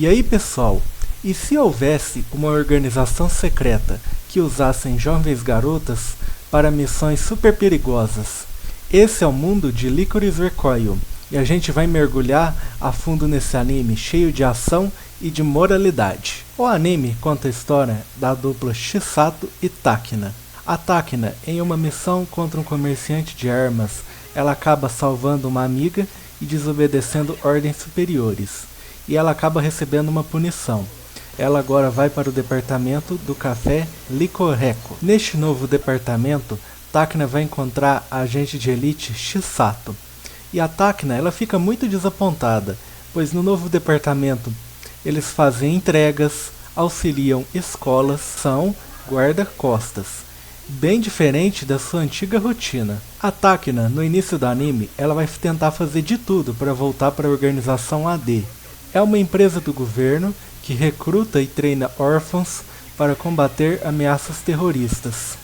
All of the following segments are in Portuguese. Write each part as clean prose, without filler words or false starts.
E aí pessoal, e se houvesse uma organização secreta que usassem jovens garotas para missões super perigosas? Esse é o mundo de Lycoris Recoil, e a gente vai mergulhar a fundo nesse anime cheio de ação e de moralidade. O anime conta a história da dupla Chisato e Takina. A Takina, em uma missão contra um comerciante de armas, ela acaba salvando uma amiga e desobedecendo ordens superiores, e ela acaba recebendo uma punição. Ela agora vai para o departamento do café Licoreco. Neste novo departamento, Takina vai encontrar a agente de elite Chisato. E a Takina ela fica muito desapontada, pois no novo departamento eles fazem entregas, auxiliam escolas, são guarda-costas, bem diferente da sua antiga rotina. A Takina, no início do anime, ela vai tentar fazer de tudo para voltar para a organização AD. É uma empresa do governo que recruta e treina órfãos para combater ameaças terroristas,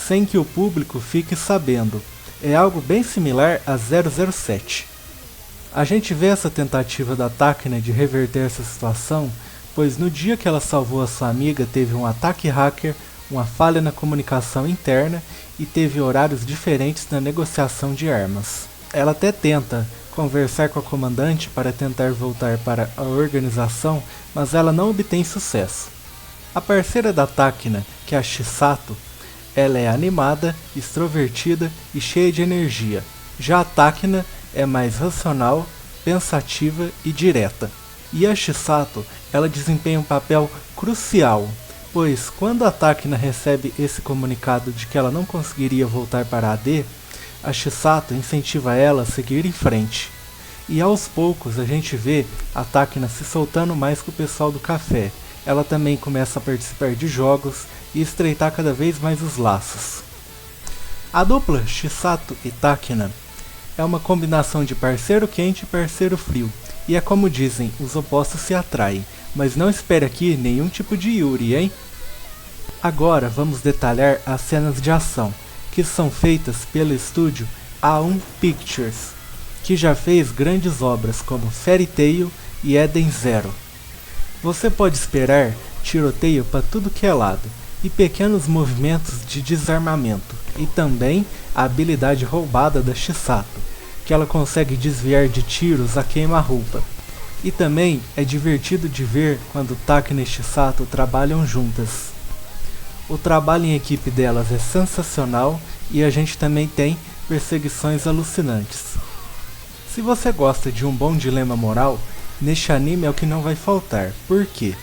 sem que o público fique sabendo. É algo bem similar a 007. A gente vê essa tentativa da Takina de reverter essa situação, pois no dia que ela salvou a sua amiga teve um ataque hacker, uma falha na comunicação interna e teve horários diferentes na negociação de armas. Ela até tenta conversar com a comandante para tentar voltar para a organização, mas ela não obtém sucesso. A parceira da Takina, que é a Chisato, ela é animada, extrovertida e cheia de energia. Já a Takina é mais racional, pensativa e direta. E a Chisato, ela desempenha um papel crucial, pois quando a Takina recebe esse comunicado de que ela não conseguiria voltar para a AD, a Chisato incentiva ela a seguir em frente. E aos poucos a gente vê a Takina se soltando mais com o pessoal do café. Ela também começa a participar de jogos e estreitar cada vez mais os laços. A dupla Chisato e Takina é uma combinação de parceiro quente e parceiro frio, e é como dizem, os opostos se atraem, mas não espere aqui nenhum tipo de Yuri, hein? Agora vamos detalhar as cenas de ação, que são feitas pelo estúdio A1 Pictures, que já fez grandes obras como Fairy Tail e Eden Zero. Você pode esperar tiroteio para tudo que é lado, e pequenos movimentos de desarmamento, e também a habilidade roubada da Chisato, que ela consegue desviar de tiros a queima-roupa. E também é divertido de ver quando Takina e Chisato trabalham juntas. O trabalho em equipe delas é sensacional e a gente também tem perseguições alucinantes. Se você gosta de um bom dilema moral, neste anime é o que não vai faltar. Por quê?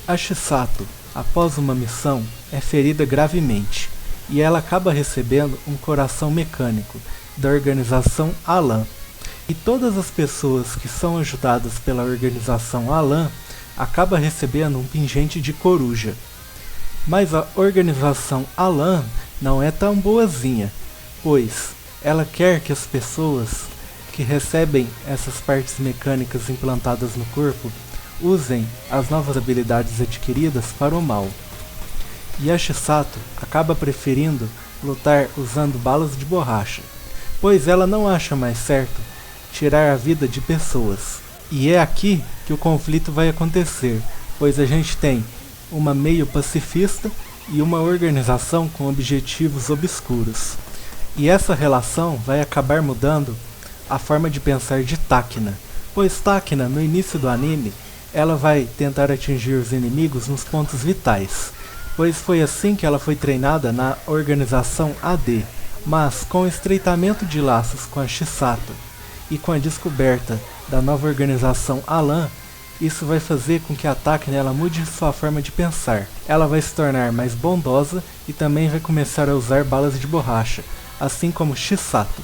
A Chisato, após uma missão, é ferida gravemente, e ela acaba recebendo um coração mecânico da organização Alan. E todas as pessoas que são ajudadas pela organização Alan acabam recebendo um pingente de coruja. Mas a organização Alan não é tão boazinha, pois ela quer que as pessoas que recebem essas partes mecânicas implantadas no corpo usem as novas habilidades adquiridas para o mal. E a Chisato acaba preferindo lutar usando balas de borracha, pois ela não acha mais certo tirar a vida de pessoas. E é aqui que o conflito vai acontecer, pois a gente tem uma meio pacifista e uma organização com objetivos obscuros. E essa relação vai acabar mudando a forma de pensar de Takina, pois Takina, no início do anime, ela vai tentar atingir os inimigos nos pontos vitais, pois foi assim que ela foi treinada na organização AD, mas com o estreitamento de laços com a Chisato e com a descoberta da nova organização Alan, isso vai fazer com que a Takina ela mude sua forma de pensar. Ela vai se tornar mais bondosa e também vai começar a usar balas de borracha, assim como Chisato.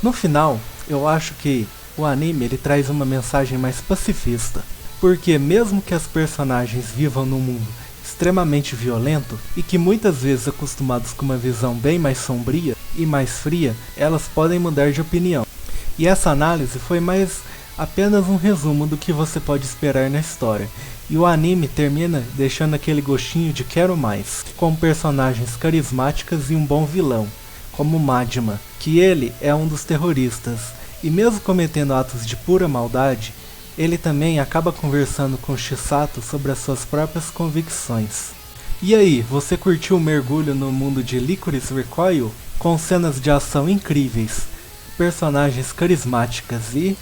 No final, eu acho que o anime ele traz uma mensagem mais pacifista, porque mesmo que as personagens vivam num mundo extremamente violento e que muitas vezes acostumados com uma visão bem mais sombria e mais fria, elas podem mudar de opinião. E essa análise foi mais apenas um resumo do que você pode esperar na história. E o anime termina deixando aquele gostinho de quero mais, com personagens carismáticas e um bom vilão, como Majima, que ele é um dos terroristas, e mesmo cometendo atos de pura maldade, Ele também acaba conversando com Chisato sobre as suas próprias convicções. E aí, você curtiu o mergulho no mundo de Lycoris Recoil? Com cenas de ação incríveis, personagens carismáticas e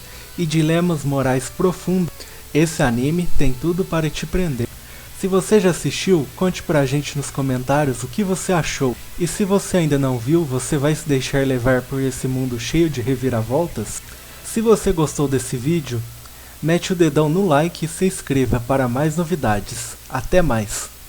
dilemas morais profundos, esse anime tem tudo para te prender. Se você já assistiu, conte pra gente nos comentários o que você achou. E se você ainda não viu, você vai se deixar levar por esse mundo cheio de reviravoltas? Se você gostou desse vídeo, mete o dedão no like e se inscreva para mais novidades. Até mais!